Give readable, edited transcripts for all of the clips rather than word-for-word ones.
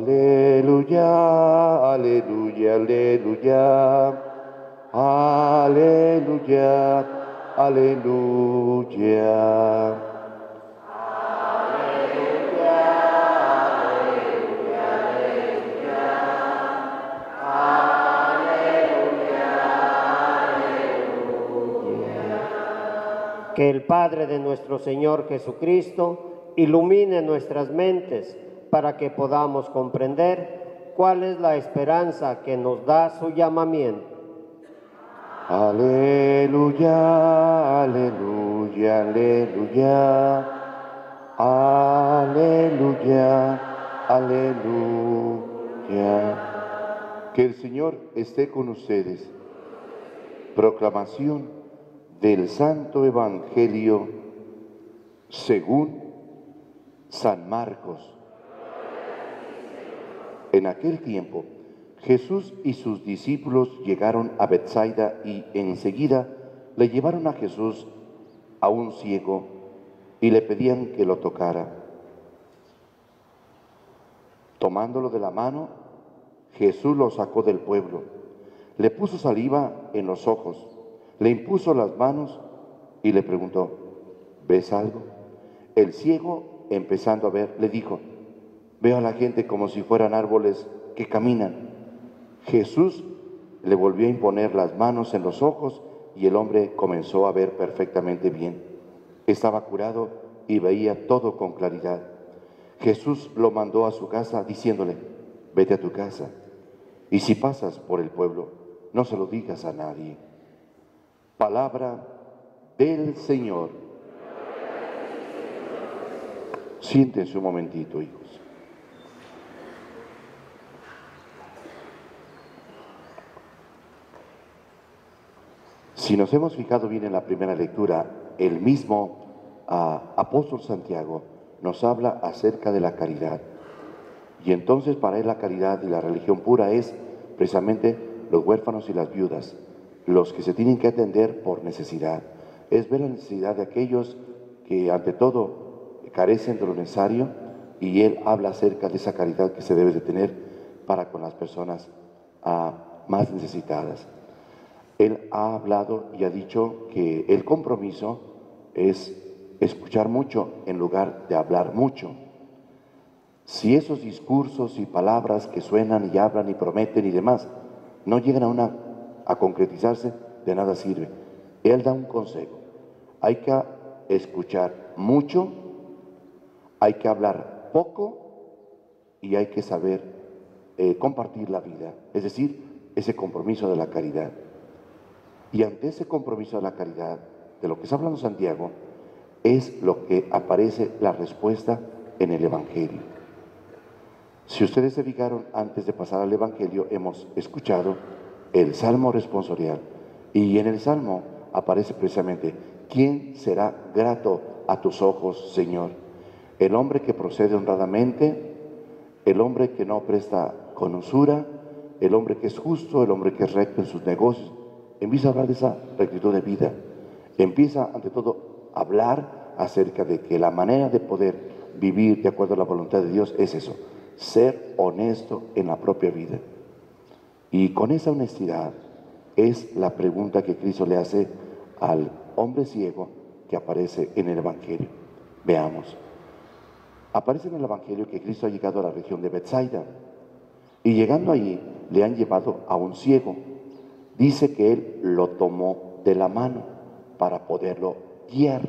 Aleluya, aleluya, aleluya. Aleluya, aleluya. Que el Padre de nuestro Señor Jesucristo ilumine nuestras mentes para que podamos comprender cuál es la esperanza que nos da su llamamiento. Aleluya, aleluya, aleluya. Aleluya, aleluya. Que el Señor esté con ustedes. Proclamación del Santo Evangelio según San Marcos. En aquel tiempo, Jesús y sus discípulos llegaron a Betsaida y enseguida le llevaron a Jesús a un ciego y le pedían que lo tocara. Tomándolo de la mano, Jesús lo sacó del pueblo, le puso saliva en los ojos, le impuso las manos y le preguntó, ¿ves algo? El ciego, empezando a ver, le dijo, veo a la gente como si fueran árboles que caminan. Jesús le volvió a imponer las manos en los ojos y el hombre comenzó a ver perfectamente bien. Estaba curado y veía todo con claridad. Jesús lo mandó a su casa diciéndole, vete a tu casa y si pasas por el pueblo, no se lo digas a nadie. Palabra del Señor. Siéntense un momentito, hijos. Si nos hemos fijado bien en la primera lectura, el mismo apóstol Santiago nos habla acerca de la caridad. Y entonces para él la caridad y la religión pura es precisamente los huérfanos y las viudas, los que se tienen que atender por necesidad. Es ver la necesidad de aquellos que ante todo carecen de lo necesario y él habla acerca de esa caridad que se debe de tener para con las personas más necesitadas. Él ha hablado y ha dicho que el compromiso es escuchar mucho en lugar de hablar mucho. Si esos discursos y palabras que suenan y hablan y prometen y demás no llegan a concretizarse, de nada sirve. Él da un consejo. Hay que escuchar mucho, hay que hablar poco y hay que saber compartir la vida. Es decir, ese compromiso de la caridad. Y ante ese compromiso de la caridad, de lo que está hablando Santiago, es lo que aparece la respuesta en el Evangelio. Si ustedes se fijaron, antes de pasar al Evangelio, hemos escuchado el Salmo responsorial. Y en el Salmo aparece precisamente, ¿quién será grato a tus ojos, Señor? El hombre que procede honradamente, el hombre que no presta con usura, el hombre que es justo, el hombre que es recto en sus negocios. Empieza a hablar de esa rectitud de vida. Empieza, ante todo, a hablar acerca de que la manera de poder vivir de acuerdo a la voluntad de Dios es eso, ser honesto en la propia vida. Y con esa honestidad es la pregunta que Cristo le hace al hombre ciego que aparece en el Evangelio. Veamos. Aparece en el Evangelio que Cristo ha llegado a la región de Betsaida y llegando allí le han llevado a un ciego. Dice que él lo tomó de la mano para poderlo guiar.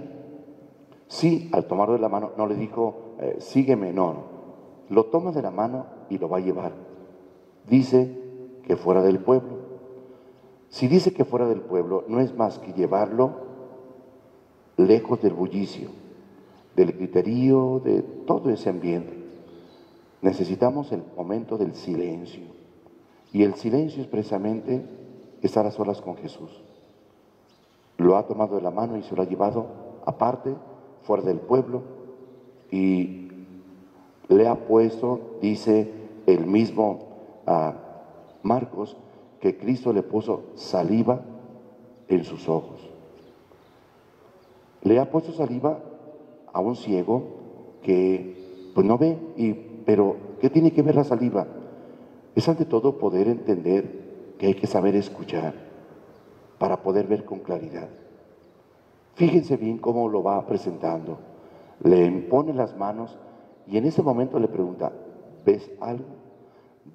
Sí, al tomarlo de la mano no le dijo, sígueme, no. Lo toma de la mano y lo va a llevar. Dice que fuera del pueblo. Si dice que fuera del pueblo, no es más que llevarlo lejos del bullicio, del griterío, de todo ese ambiente. Necesitamos el momento del silencio. Y el silencio es precisamente estar a solas con Jesús. Lo ha tomado de la mano y se lo ha llevado aparte, fuera del pueblo, y le ha puesto, dice el mismo Marcos, que Cristo le puso saliva en sus ojos. Le ha puesto saliva a un ciego que pues no ve y pero ¿qué tiene que ver la saliva? Es ante todo poder entender que hay que saber escuchar para poder ver con claridad. Fíjense bien cómo lo va presentando. Le impone las manos y en ese momento le pregunta, ¿ves algo?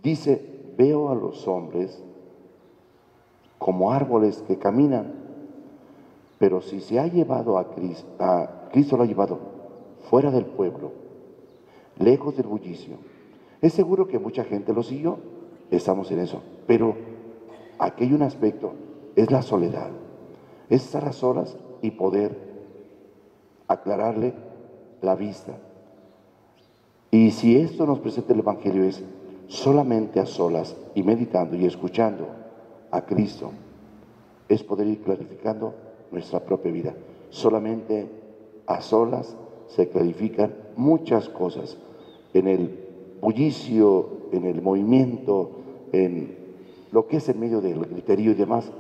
Dice, veo a los hombres como árboles que caminan, pero si se ha llevado a Cristo lo ha llevado fuera del pueblo, lejos del bullicio. Es seguro que mucha gente lo siguió, estamos en eso, pero aquí hay un aspecto, es la soledad, es estar a solas y poder aclararle la vista. Y si esto nos presenta el Evangelio es solamente a solas y meditando y escuchando a Cristo, es poder ir clarificando nuestra propia vida. Solamente a solas se clarifican muchas cosas. En el bullicio, en el movimiento, en lo que es en medio del griterío y demás,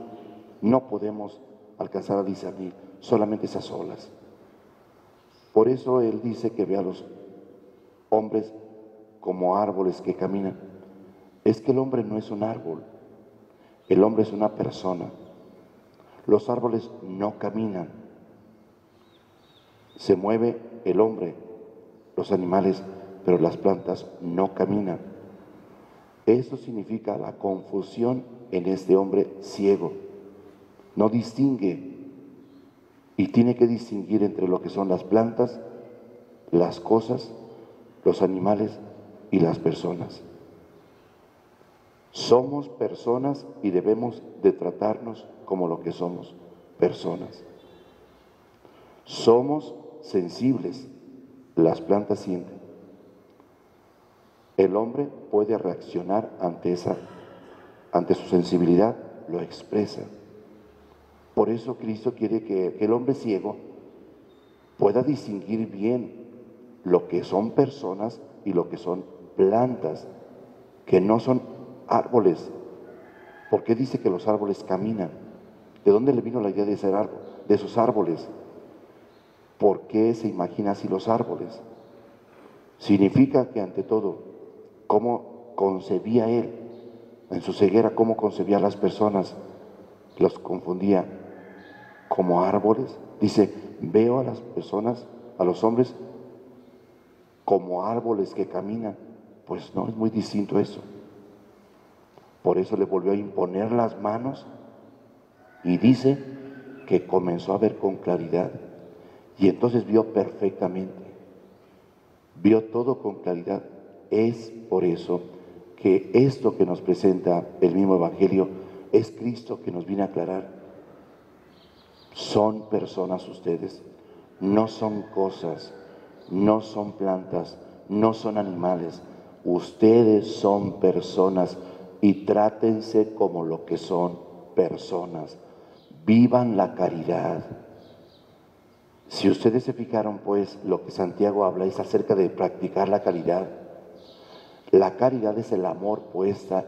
no podemos alcanzar a discernir, solamente esas solas. Por eso él dice que ve a los hombres como árboles que caminan. Es que el hombre no es un árbol, el hombre es una persona. Los árboles no caminan, se mueve el hombre, los animales, pero las plantas no caminan. Eso significa la confusión en este hombre ciego. No distingue y tiene que distinguir entre lo que son las plantas, las cosas, los animales y las personas. Somos personas y debemos de tratarnos como lo que somos, personas. Somos sensibles, las plantas sienten. El hombre puede reaccionar ante su sensibilidad, lo expresa. Por eso Cristo quiere que el hombre ciego pueda distinguir bien lo que son personas y lo que son plantas, que no son árboles. ¿Por qué dice que los árboles caminan? ¿De dónde le vino la idea de ser árbol, de esos árboles? ¿Por qué se imagina así los árboles? Significa que ante todo, cómo concebía él en su ceguera, cómo concebía a las personas, los confundía como árboles. Dice, veo a las personas, a los hombres, como árboles que caminan. Pues no, es muy distinto eso. Por eso le volvió a imponer las manos y dice que comenzó a ver con claridad. Y entonces vio perfectamente, vio todo con claridad. Es por eso que esto que nos presenta el mismo Evangelio es Cristo que nos viene a aclarar. Son personas ustedes, no son cosas, no son plantas, no son animales. Ustedes son personas y trátense como lo que son personas. Vivan la caridad. Si ustedes se fijaron, pues, lo que Santiago habla es acerca de practicar la caridad. La caridad es el amor puesta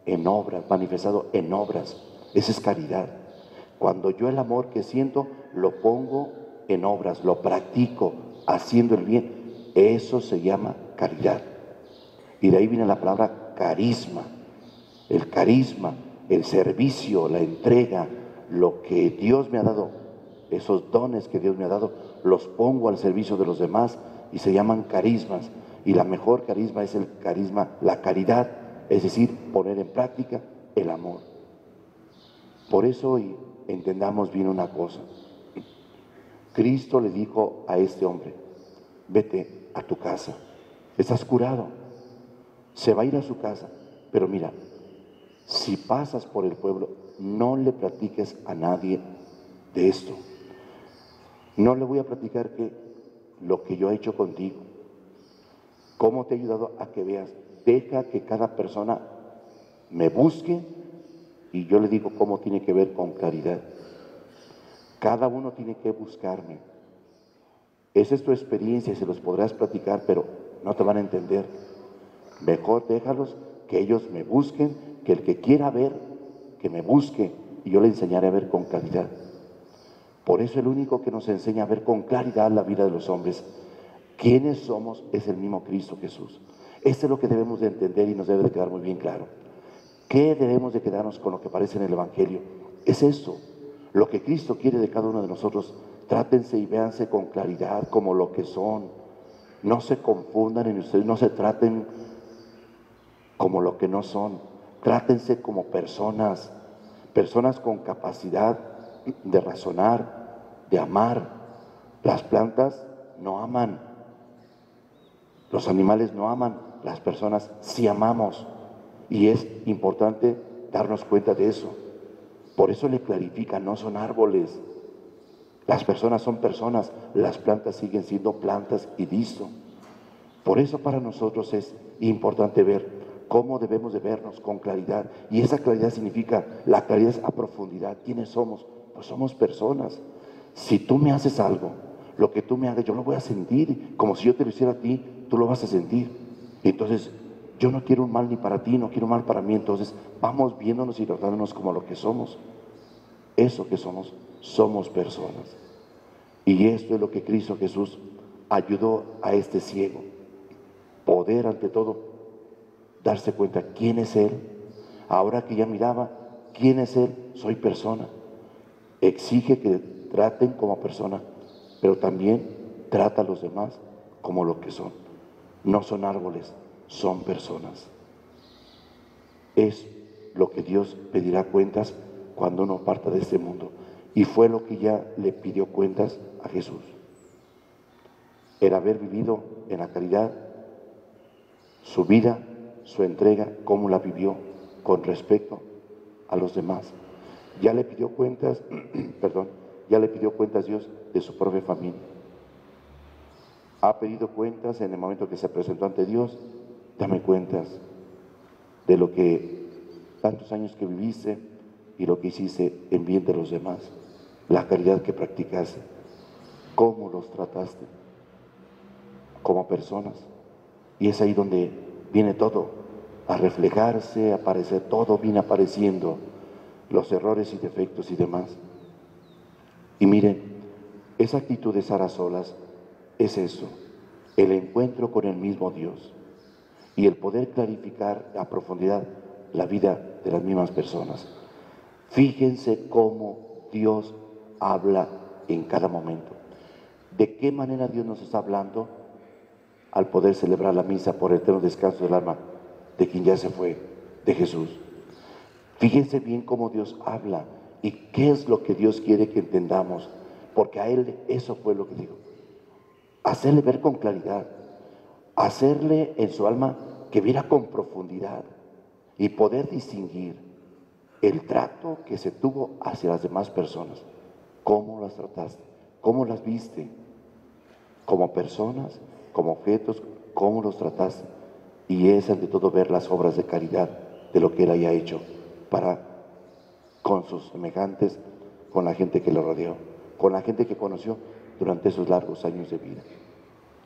en obras, manifestado en obras. Esa es caridad. Cuando yo el amor que siento lo pongo en obras, lo practico haciendo el bien, eso se llama caridad. Y de ahí viene la palabra carisma. El carisma, el servicio, la entrega, lo que Dios me ha dado, esos dones que Dios me ha dado, los pongo al servicio de los demás y se llaman carismas. Y la mejor carisma es el carisma, la caridad, es decir, poner en práctica el amor. Por eso hoy entendamos bien una cosa. Cristo le dijo a este hombre, vete a tu casa, estás curado. Se va a ir a su casa, pero mira, si pasas por el pueblo, no le platiques a nadie de esto. No le voy a platicar lo que yo he hecho contigo, cómo te he ayudado a que veas. Deja que cada persona me busque y yo le digo cómo tiene que ver con claridad. Cada uno tiene que buscarme. Esa es tu experiencia y se los podrás platicar, pero no te van a entender. Mejor déjalos que ellos me busquen, que el que quiera ver, que me busque y yo le enseñaré a ver con claridad. Por eso el único que nos enseña a ver con claridad la vida de los hombres, ¿Quiénes somos? Es el mismo Cristo Jesús. Esto es lo que debemos de entender y nos debe de quedar muy bien claro. ¿Qué debemos de quedarnos con lo que aparece en el Evangelio? Es eso, lo que Cristo quiere de cada uno de nosotros. Trátense y véanse con claridad como lo que son. No se confundan en ustedes, no se traten como lo que no son. Trátense como personas, personas con capacidad de razonar, de amar. Las plantas no aman, los animales no aman, las personas sí amamos. Y es importante darnos cuenta de eso. Por eso le clarifica, no son árboles. Las personas son personas, las plantas siguen siendo plantas y listo. Por eso para nosotros es importante ver cómo debemos de vernos con claridad. Y esa claridad significa, la claridad es a profundidad. ¿Quiénes somos? Pues somos personas. Si tú me haces algo, lo que tú me hagas, yo lo voy a sentir. Como si yo te lo hiciera a ti, tú lo vas a sentir. Entonces, yo no quiero un mal ni para ti, no quiero un mal para mí. Entonces, vamos viéndonos y tratándonos como lo que somos. Eso que somos, somos personas. Y esto es lo que Cristo Jesús ayudó a este ciego. Poder ante todo darse cuenta quién es Él. Ahora que ya miraba quién es Él, soy persona. Exige que traten como persona, pero también trata a los demás como lo que son. No son árboles, son personas. Es lo que Dios pedirá cuentas cuando uno parta de este mundo. Y fue lo que ya le pidió cuentas a Jesús. El haber vivido en la caridad, su vida, su entrega, cómo la vivió con respecto a los demás. Ya le pidió cuentas, perdón, ya le pidió cuentas Dios de su propia familia. Ha pedido cuentas en el momento que se presentó ante Dios. Dame cuentas de lo que tantos años que viviste y lo que hiciste en bien de los demás, la caridad que practicaste, cómo los trataste como personas. Y es ahí donde viene todo a reflejarse, a aparecer, todo viene apareciendo, los errores y defectos y demás. Y miren, esa actitud de estar a solas es eso, el encuentro con el mismo Dios y el poder clarificar a profundidad la vida de las mismas personas. Fíjense cómo Dios habla en cada momento. ¿De qué manera Dios nos está hablando al poder celebrar la misa por el eterno descanso del alma de quien ya se fue, de Jesús? Fíjense bien cómo Dios habla y qué es lo que Dios quiere que entendamos, porque a Él eso fue lo que dijo. Hacerle ver con claridad, hacerle en su alma que viera con profundidad y poder distinguir el trato que se tuvo hacia las demás personas. ¿Cómo las trataste? ¿Cómo las viste? Como personas, como objetos, ¿cómo los trataste? Y es ante todo ver las obras de caridad de lo que Él haya hecho para con sus semejantes, con la gente que le rodeó, con la gente que conoció durante esos largos años de vida.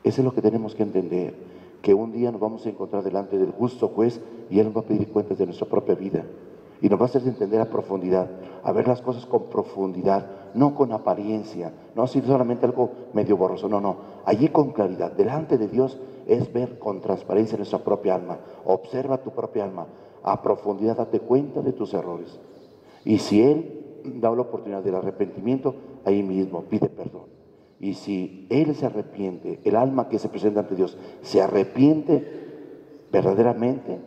Eso es lo que tenemos que entender, que un día nos vamos a encontrar delante del justo juez y Él nos va a pedir cuentas de nuestra propia vida. Y nos va a hacer entender a profundidad, a ver las cosas con profundidad, no con apariencia, no así solamente algo medio borroso, no. Allí con claridad, delante de Dios es ver con transparencia nuestra propia alma. Observa tu propia alma, a profundidad date cuenta de tus errores. Y si Él da la oportunidad del arrepentimiento, ahí mismo pide perdón. Y si Él se arrepiente, el alma que se presenta ante Dios se arrepiente verdaderamente,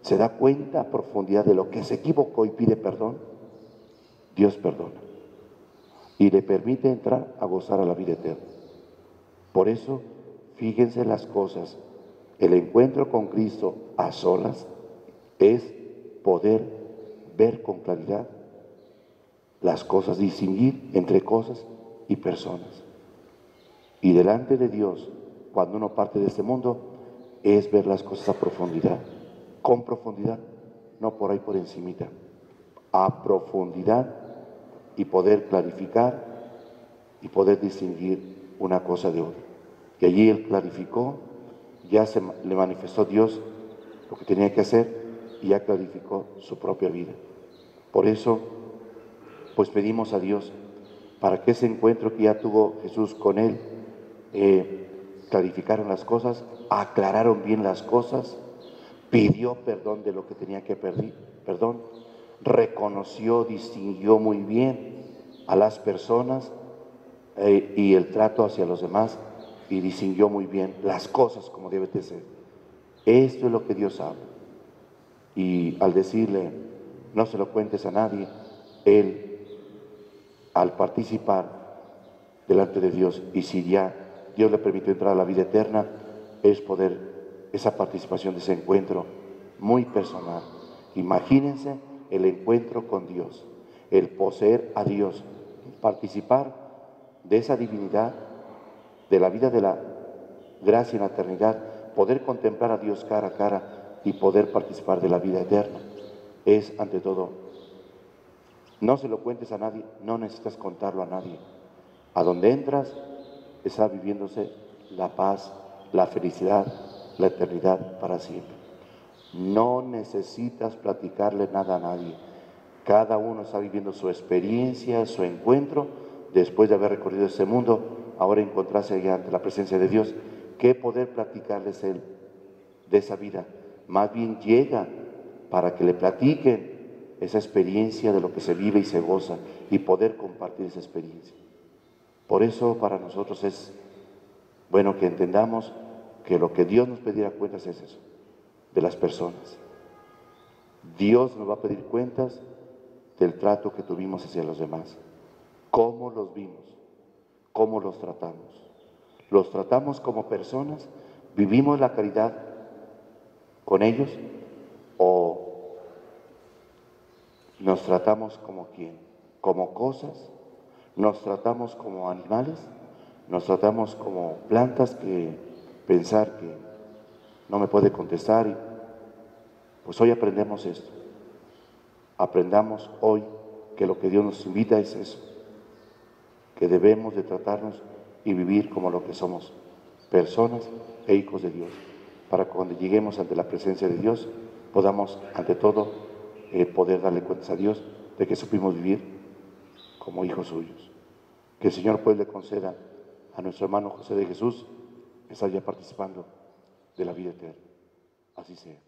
se da cuenta a profundidad de lo que se equivocó y pide perdón, Dios perdona y le permite entrar a gozar a la vida eterna. Por eso, fíjense las cosas, el encuentro con Cristo a solas es poder ver con claridad las cosas, distinguir entre cosas y personas. Y delante de Dios, cuando uno parte de este mundo, es ver las cosas a profundidad, con profundidad, no por ahí por encimita, a profundidad y poder clarificar y poder distinguir una cosa de otra. Y allí Él clarificó, ya le manifestó Dios lo que tenía que hacer y ya clarificó su propia vida. Por eso, pues pedimos a Dios para que ese encuentro que ya tuvo Jesús con Él clarificaron las cosas, aclararon bien las cosas, pidió perdón de lo que tenía que pedir, perdón, reconoció, distinguió muy bien a las personas y el trato hacia los demás, y distinguió muy bien las cosas como debe de ser. Esto es lo que Dios habla. Y al decirle, no se lo cuentes a nadie, él, al participar delante de Dios, y si ya Dios le permitió entrar a la vida eterna, es poder, esa participación de ese encuentro muy personal. Imagínense el encuentro con Dios, el poseer a Dios, participar de esa divinidad, de la vida de la gracia en la eternidad, poder contemplar a Dios cara a cara y poder participar de la vida eterna. Es, ante todo, no se lo cuentes a nadie, no necesitas contarlo a nadie. A donde entras, está viviéndose la paz, la felicidad, la eternidad para siempre. No necesitas platicarle nada a nadie. Cada uno está viviendo su experiencia, su encuentro, después de haber recorrido este mundo, ahora encontrarse allá ante la presencia de Dios. ¿Qué poder platicarles Él de esa vida? Más bien llega para que le platiquen esa experiencia de lo que se vive y se goza, y poder compartir esa experiencia. Por eso para nosotros es bueno que entendamos que lo que Dios nos pedirá cuentas es eso, de las personas. Dios nos va a pedir cuentas del trato que tuvimos hacia los demás, cómo los vimos, cómo los tratamos. ¿Los tratamos como personas? ¿Vivimos la caridad con ellos? ¿O nos tratamos como quién? ¿Como cosas? ¿Nos tratamos como animales? ¿Nos tratamos como plantas que pensar que no me puede contestar? Y pues hoy aprendemos esto. Aprendamos hoy que lo que Dios nos invita es eso, que debemos de tratarnos y vivir como lo que somos, personas e hijos de Dios, para cuando lleguemos ante la presencia de Dios podamos, ante todo, poder darle cuentas a Dios de que supimos vivir como hijos suyos. Que el Señor pues le conceda a nuestro hermano José de Jesús que está ya participando de la vida eterna. Así sea.